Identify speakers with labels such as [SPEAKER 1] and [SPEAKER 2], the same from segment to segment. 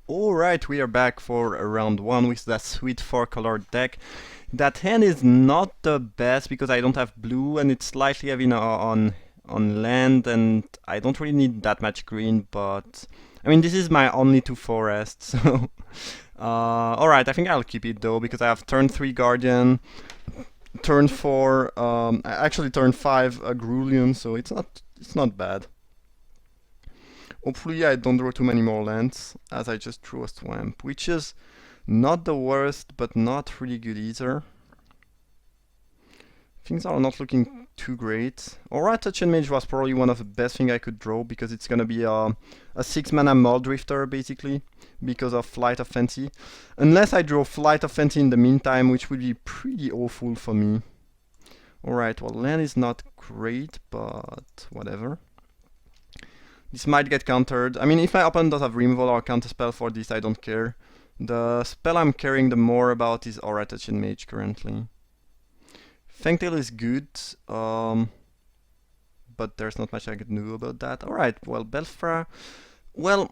[SPEAKER 1] Alright, we are back for round 1 with that sweet 4-colored deck. That hand is not the best because I don't have blue and it's slightly heavy on land and I don't really need that much green, but I mean this is my only 2 forests, so alright, I think I'll keep it though because I have turn 3 Guardian, turn 4, actually turn 5 Grulion, so it's not bad. Hopefully I don't draw too many more lands, as I just drew a swamp, which is not the worst, but not really good either. Things are not looking too great. Aura Touch and Mage was probably one of the best things I could draw, because it's gonna be a 6-mana Muldrifter, basically, because of Flight of Fancy. Unless I draw Flight of Fancy in the meantime, which would be pretty awful for me. Alright, well, land is not great, but whatever. This might get countered. I mean, if my opponent does have removal or counterspell for this, I don't care. The spell I'm caring the more about is Aura Touch and Mage currently. Fangtail is good, but there's not much I can do about that. Alright, well, Belfra... Well...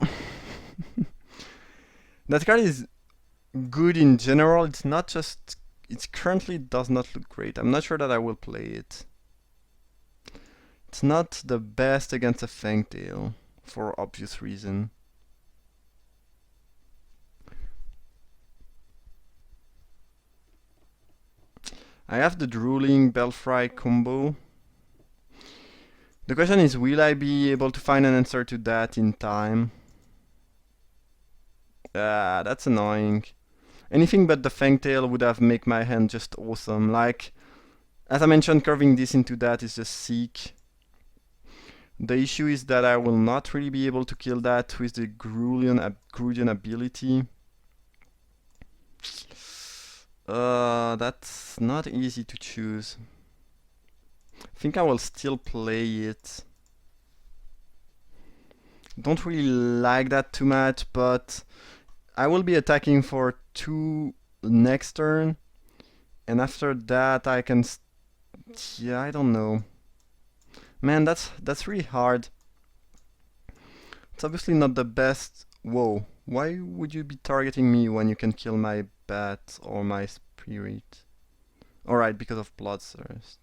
[SPEAKER 1] that card is good in general, it's not just... It currently does not look great. I'm not sure that I will play it. It's not the best against a Fangtail, for obvious reason. I have the Drooling Belfry combo. The question is, will I be able to find an answer to that in time? Ah, that's annoying. Anything but the Fangtail would have made my hand just awesome. Like, as I mentioned, curving this into that is just sick. The issue is that I will not really be able to kill that with the Grulion ability. That's not easy to choose. I think I will still play it. Don't really like that too much, but I will be attacking for 2 next turn, and after that I can... yeah, I don't know. Man, that's really hard. It's obviously not the best... Whoa, why would you be targeting me when you can kill my bat or my spirit? Alright, because of Bloodthirst.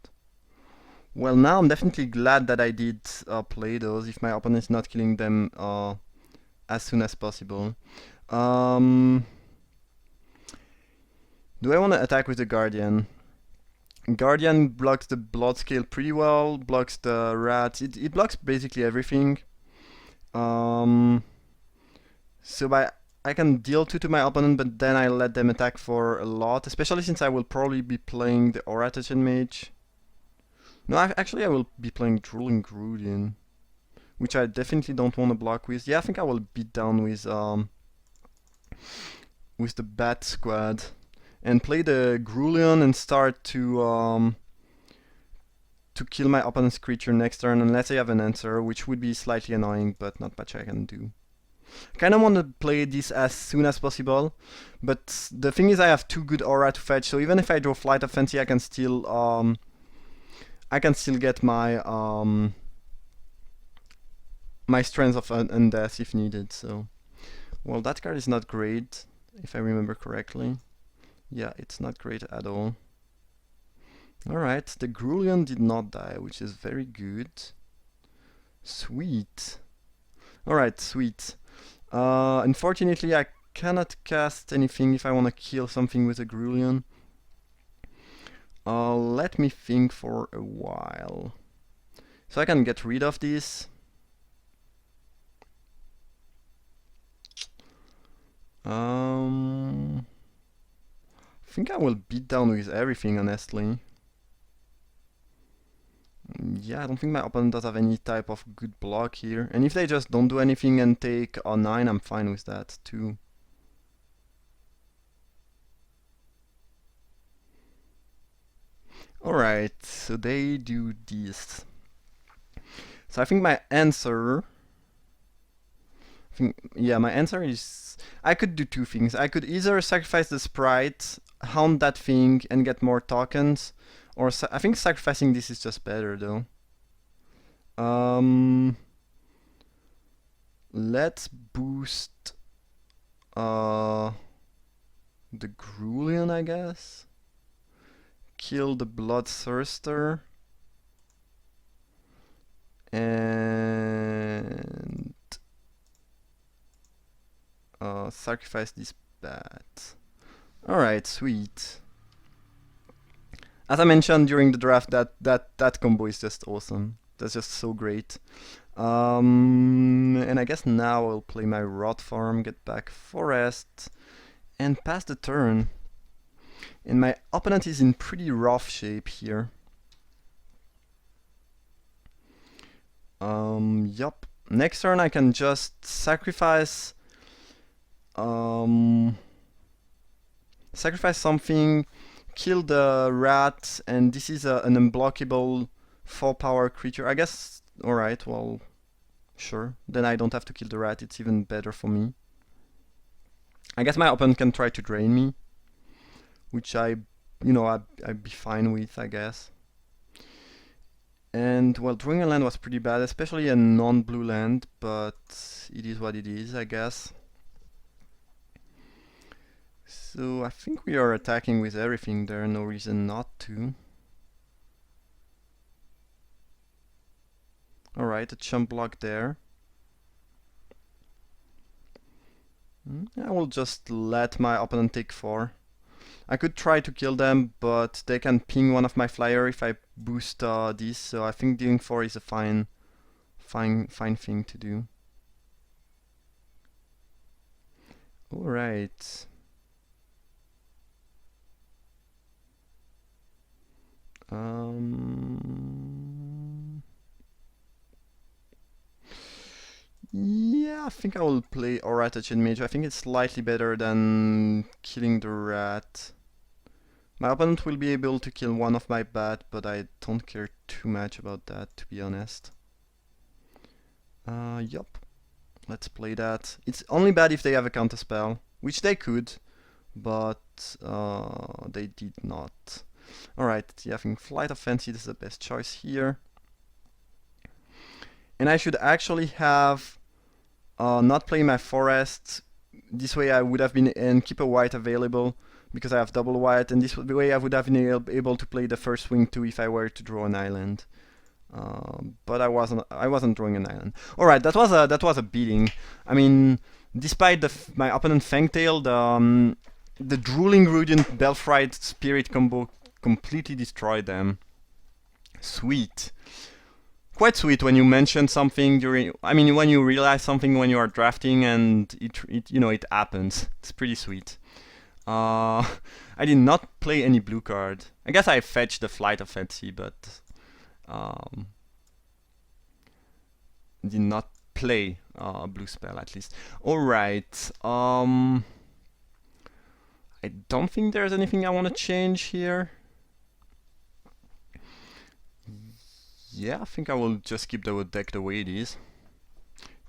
[SPEAKER 1] Well, now I'm definitely glad that I did play those, if my opponent is not killing them as soon as possible. Do I want to attack with the Guardian? Guardian blocks the Bloodscale pretty well, blocks the rats, it blocks basically everything. So I can deal 2 to my opponent, but then I let them attack for a lot, especially since I will probably be playing the Aura Touch and Mage. No, actually I will be playing Drooling Grulion, which I definitely don't want to block with. Yeah, I think I will beat down with the Bat Squad and play the Grulion and start to kill my opponent's creature next turn unless I have an answer, which would be slightly annoying, but not much I can do. I kind of want to play this as soon as possible, but the thing is I have 2 good aura to fetch, so even if I draw Flight of Fancy, I can still get my my Strength of Undeath if needed. So, well, that card is not great if I remember correctly. Yeah, it's not great at all. Alright, the Grulion did not die, which is very good. Sweet. Alright, sweet. Unfortunately, I cannot cast anything if I want to kill something with a Grulion. Let me think for a while. So I can get rid of this. I think I will beat down with everything, honestly. Yeah, I don't think my opponent does have any type of good block here. And if they just don't do anything and take a 9, I'm fine with that too. Alright, so they do this. So I think my answer... my answer is... I could do 2 things. I could either sacrifice the sprite, hound that thing, and get more tokens, or I think sacrificing this is just better though. Let's boost the Grulion, I guess. Kill the Bloodthirster. And sacrifice this bat. Alright, sweet. As I mentioned during the draft, that combo is just awesome. That's just so great. And I guess now I'll play my Rot Farm, get back Forest, and pass the turn. And my opponent is in pretty rough shape here. Yup. Next turn I can just sacrifice sacrifice something, kill the rat, and this is an unblockable 4-power creature. I guess, alright, well, sure. Then I don't have to kill the rat, it's even better for me. I guess my opponent can try to drain me, which I'd be fine with, I guess. And, well, drawing a land was pretty bad, especially a non-blue land, but it is what it is, I guess. So I think we are attacking with everything there, no reason not to. Alright, a chump block there. I will just let my opponent take 4. I could try to kill them, but they can ping one of my flyer if I boost this, so I think doing 4 is a fine thing to do. Alright. Yeah, I think I will play Aura Touching Mage. I think it's slightly better than killing the rat. My opponent will be able to kill one of my bat, but I don't care too much about that, to be honest. Yup. Let's play that. It's only bad if they have a counterspell, which they could, but they did not. Alright, yeah, I think Flight of Fancy is the best choice here. And I should actually have not play my forest. This way I would have been and keep a white available because I have double white, and this way I would have been able to play the first swing too if I were to draw an island. But I wasn't drawing an island. Alright, that was a beating. I mean, despite my opponent Fangtail, the Drooling Radiant Belfried Spirit combo completely destroyed them. Sweet. Quite sweet when you mention something during. I mean, when you realize something when you are drafting and it happens. It's pretty sweet. I did not play any blue card. I guess I fetched the Flight of Fancy, but did not play a blue spell at least. Alright. I don't think there's anything I want to change here. Yeah, I think I will just keep the deck the way it is.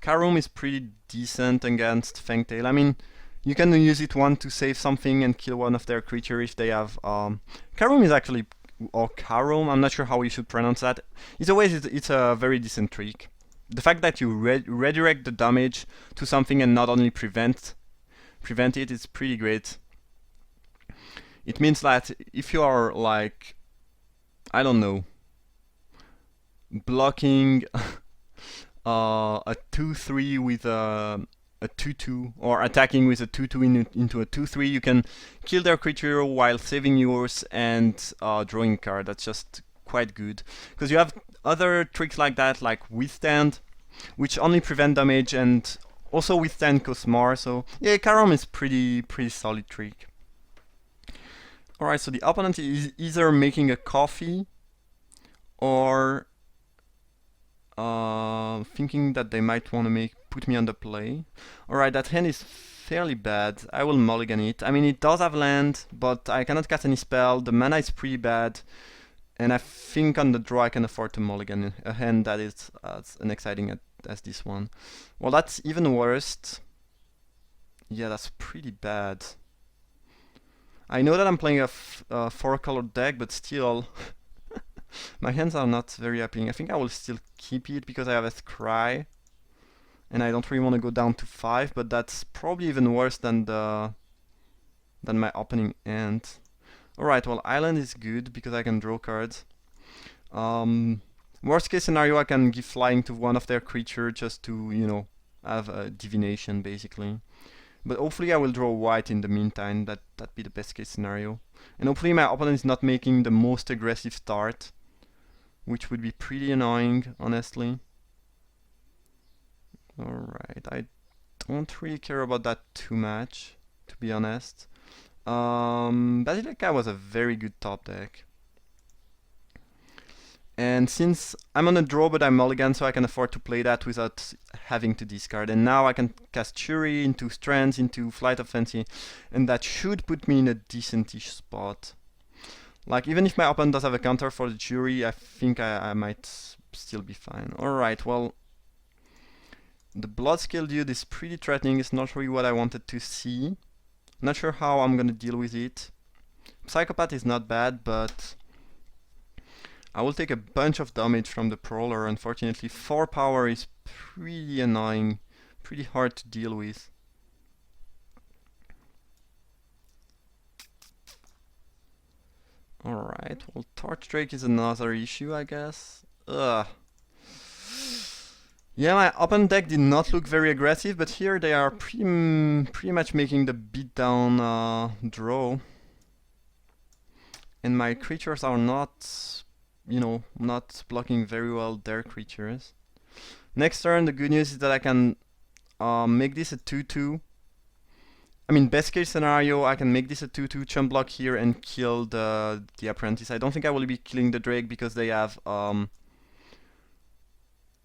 [SPEAKER 1] Karum is pretty decent against Fangtail. I mean, you can use it to save something and kill one of their creatures if they have... Karum is actually... or Karum, I'm not sure how you should pronounce that. Either way, it's a very decent trick. The fact that you redirect the damage to something and not only prevent it is pretty great. It means that if you are like... I don't know... blocking a 2-3 with a 2-2, or attacking with a 2-2 into a 2-3, you can kill their creature while saving yours and drawing a card. That's just quite good. Because you have other tricks like that, like Withstand, which only prevent damage and also Withstand costs more. So yeah, Karam is pretty solid trick. Alright, so the opponent is either making a coffee or thinking that they might want to put me on the play. Alright, that hand is fairly bad. I will mulligan it. I mean, it does have land, but I cannot cast any spell. The mana is pretty bad, and I think on the draw I can afford to mulligan a hand that is as unexciting as this one. Well, that's even worse. Yeah, that's pretty bad. I know that I'm playing a 4-colored deck, but still... my hands are not very appealing. I think I will still keep it because I have a Scry. and I don't really want to go down to 5, but that's probably even worse than my opening end. Alright, well, island is good because I can draw cards. Worst case scenario, I can give flying to one of their creatures just to, you know, have a divination basically. But hopefully I will draw white in the meantime. That'd be the best case scenario. And hopefully my opponent is not making the most aggressive start, which would be pretty annoying, honestly. Alright, I don't really care about that too much, to be honest. Basilica was a very good top deck. And since I'm on a draw but I'm mulligan, so I can afford to play that without having to discard. And now I can cast Fury into Strands, into Flight of Fancy, and that should put me in a decentish spot. Like, even if my opponent does have a counter for the Fury, I think I might still be fine. Alright, well, the Bloodscale Dude is pretty threatening. It's not really what I wanted to see. Not sure how I'm gonna deal with it. Psychopath is not bad, but I will take a bunch of damage from the Prowler. Unfortunately, 4 power is pretty annoying, pretty hard to deal with. Alright, well, Torch Drake is another issue, I guess. Ugh. Yeah, my open deck did not look very aggressive, but here they are pretty much making the beatdown draw. And my creatures are not, you know, not blocking very well their creatures. Next turn, the good news is that I can make this a 2-2. I mean, best case scenario, I can make this a 2-2, chump block here and kill the Apprentice. I don't think I will be killing the Drake because they have...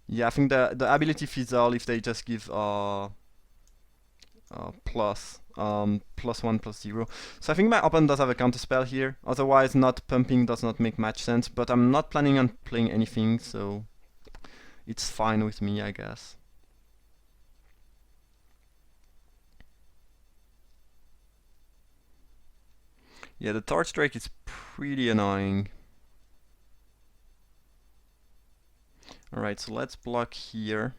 [SPEAKER 1] yeah, I think the ability fizzle if they just give plus 1/+0. So I think my opponent does have a counterspell here. Otherwise, not pumping does not make much sense. But I'm not planning on playing anything, so it's fine with me, I guess. Yeah, the Torch Drake is pretty annoying. Alright, so let's block here.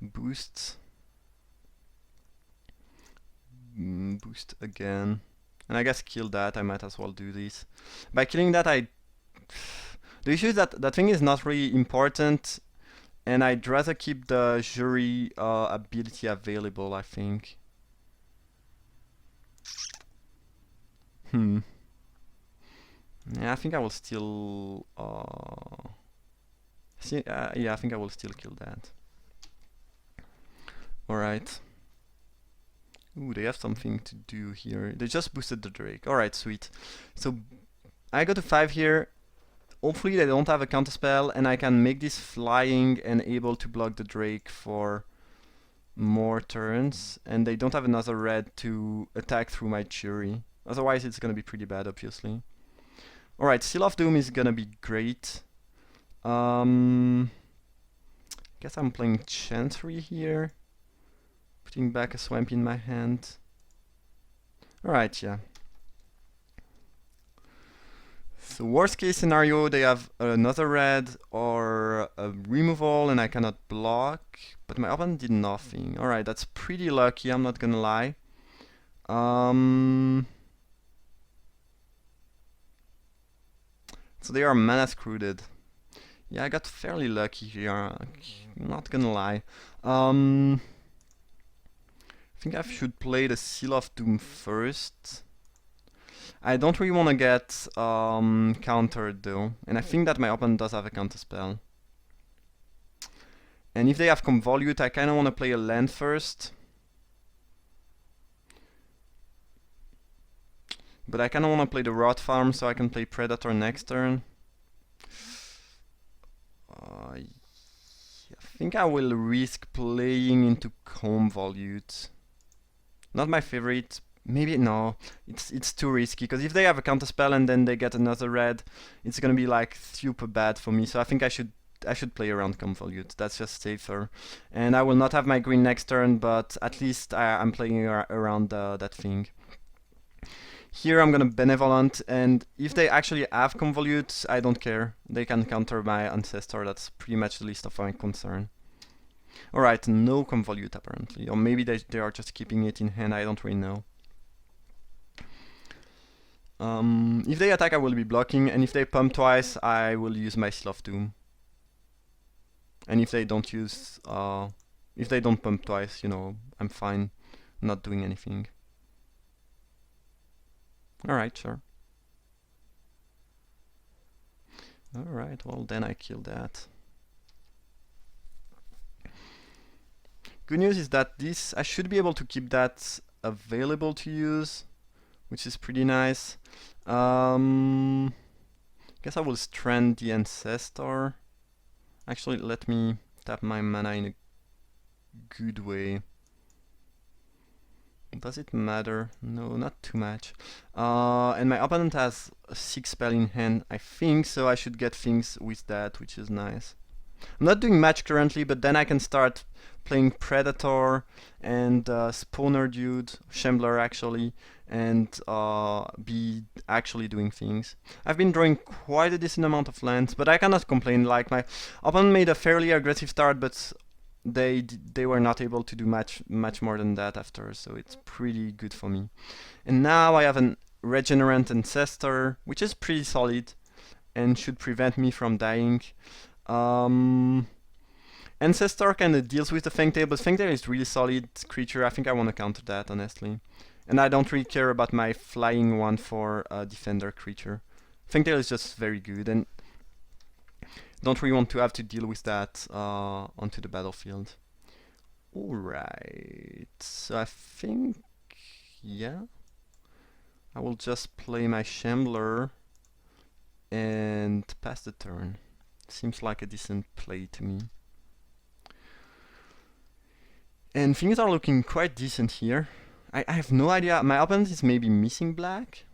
[SPEAKER 1] Boost. Boost again. And I guess kill that, I might as well do this. By killing that, the issue is that that thing is not really important, and I'd rather keep the jury ability available, I think. Yeah, I think I will still... yeah, I think I will still kill that. Alright. Ooh, they have something to do here. They just boosted the Drake. Alright, sweet. So, I go to 5 here. Hopefully they don't have a counterspell, and I can make this flying and able to block the Drake for more turns. And they don't have another red to attack through my Fury. Otherwise it's gonna be pretty bad, obviously. Alright, Seal of Doom is gonna be great. Guess I'm playing Chantry here. Putting back a Swamp in my hand. Alright, yeah. So worst case scenario, they have another red or a removal and I cannot block. But my opponent did nothing. Alright, that's pretty lucky, I'm not gonna lie. So they are mana screwed. Yeah, I got fairly lucky here, I'm not gonna lie. I think I should play the Seal of Doom first. I don't really want to get countered though, and I think that my opponent does have a counterspell. And if they have Convolute, I kind of want to play a land first. But I kind of want to play the Rot Farm so I can play Predator next turn. I think I will risk playing into Convolute. Not my favorite. Maybe no. It's too risky because if they have a counterspell and then they get another red, it's gonna be like super bad for me. So I think I should play around Convolute. That's just safer. And I will not have my green next turn, but at least I'm playing around that thing. Here I'm gonna Benevolent, and if they actually have Convolute, I don't care. They can counter my Ancestor, that's pretty much the least of my concern. Alright, no Convolute apparently, or maybe they are just keeping it in hand, I don't really know. If they attack I will be blocking, and if they pump twice I will use my Seal of Doom. And if they don't use, if they don't pump twice, you know, I'm fine not doing anything. Alright, sure. Alright, well then I kill that. Good news is that this, I should be able to keep that available to use, which is pretty nice. Guess I will strand the Ancestor. Actually, let me tap my mana in a good way. Does it matter? No, not too much. And my opponent has a 6 spell in hand, I think, so I should get things with that, which is nice. I'm not doing much currently, but then I can start playing Predator and Spawner Dude, Shambler actually, and be actually doing things. I've been drawing quite a decent amount of lands, but I cannot complain. Like, my opponent made a fairly aggressive start, but they were not able to do much more than that after, so it's pretty good for me. And now I have an Regenerant Ancestor, which is pretty solid and should prevent me from dying. Ancestor kind of deals with the Fangtail, but Fangtail is really solid creature. I think I want to counter that, honestly. And I don't really care about my flying one for a defender creature. Fangtail is just very good, and don't really want to have to deal with that onto the battlefield. Alright, so I think, yeah, I will just play my Shambler and pass the turn. Seems like a decent play to me. And things are looking quite decent here. I have no idea. My opponent is maybe missing black.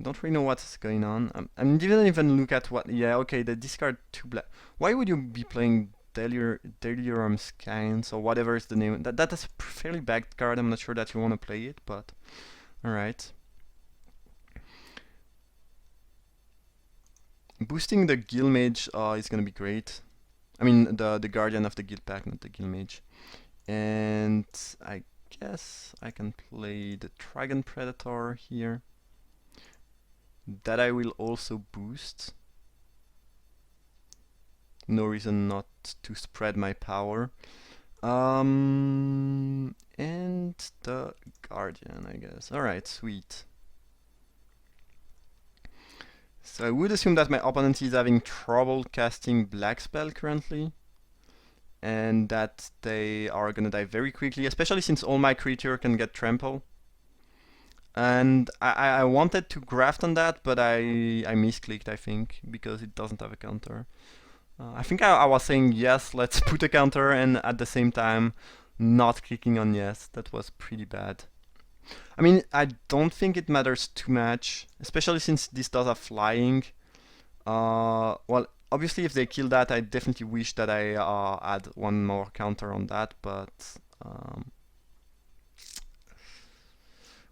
[SPEAKER 1] Don't really know what's going on. I didn't even look at what. Yeah, okay, they discard 2 black. Why would you be playing Delirium Science or whatever is the name? That is a fairly bad card. I'm not sure that you want to play it, but alright. Boosting the Guildmage is gonna be great. I mean, the Guardian of the Guild Pack, not the Guildmage. And I guess I can play the Dragon Predator here. That I will also boost. No reason not to spread my power. And the Guardian, I guess. Alright, sweet. So I would assume that my opponent is having trouble casting Black Spell currently, and that they are gonna die very quickly, especially since all my creature can get trample. And I wanted to graft on that, but I misclicked, I think, because it doesn't have a counter. I think I was saying yes, let's put a counter, and at the same time not clicking on yes. That was pretty bad. I mean, I don't think it matters too much, especially since this does have flying. Well, obviously if they kill that, I definitely wish that I add one more counter on that, but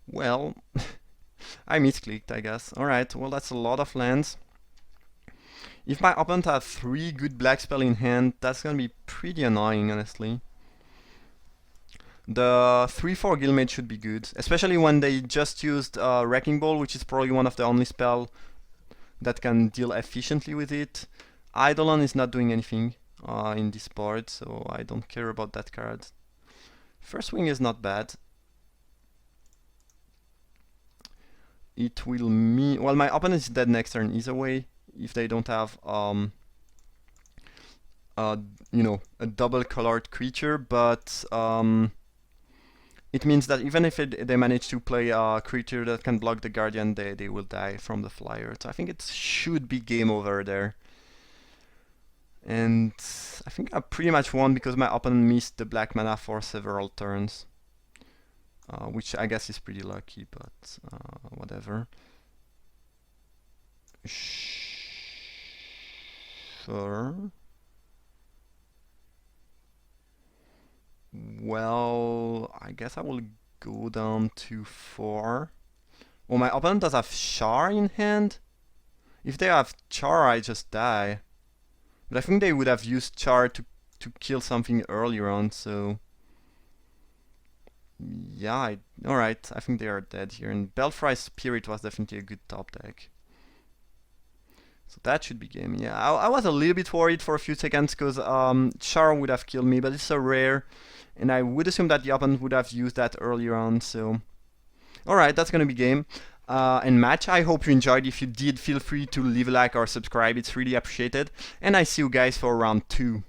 [SPEAKER 1] well, I misclicked, I guess. Alright, well that's a lot of lands. If my opponent has 3 good black spell in hand, that's gonna be pretty annoying, honestly. The 3-4 Guildmage should be good, especially when they just used Wrecking Ball, which is probably one of the only spell that can deal efficiently with it. Eidolon is not doing anything in this board, so I don't care about that card. First Wing is not bad. It will mean... well, my opponent is dead next turn either way, if they don't have, you know, a double-colored creature, but it means that even if they manage to play a creature that can block the Guardian, they will die from the flyer. So I think it should be game over there. And I think I pretty much won because my opponent missed the black mana for several turns. Which I guess is pretty lucky, but whatever. Sure. Well, I guess I will go down to 4. Oh, my opponent does have Char in hand? If they have Char, I just die. But I think they would have used Char to kill something earlier on, so... Yeah, alright, I think they are dead here. And Belfry Spirit was definitely a good top deck. So that should be game. Yeah, I was a little bit worried for a few seconds because Char would have killed me, but it's a rare. And I would assume that the opponent would have used that earlier on, so... Alright, that's gonna be game. And match. I hope you enjoyed. If you did, feel free to leave a like or subscribe. It's really appreciated. And I see you guys for round 2.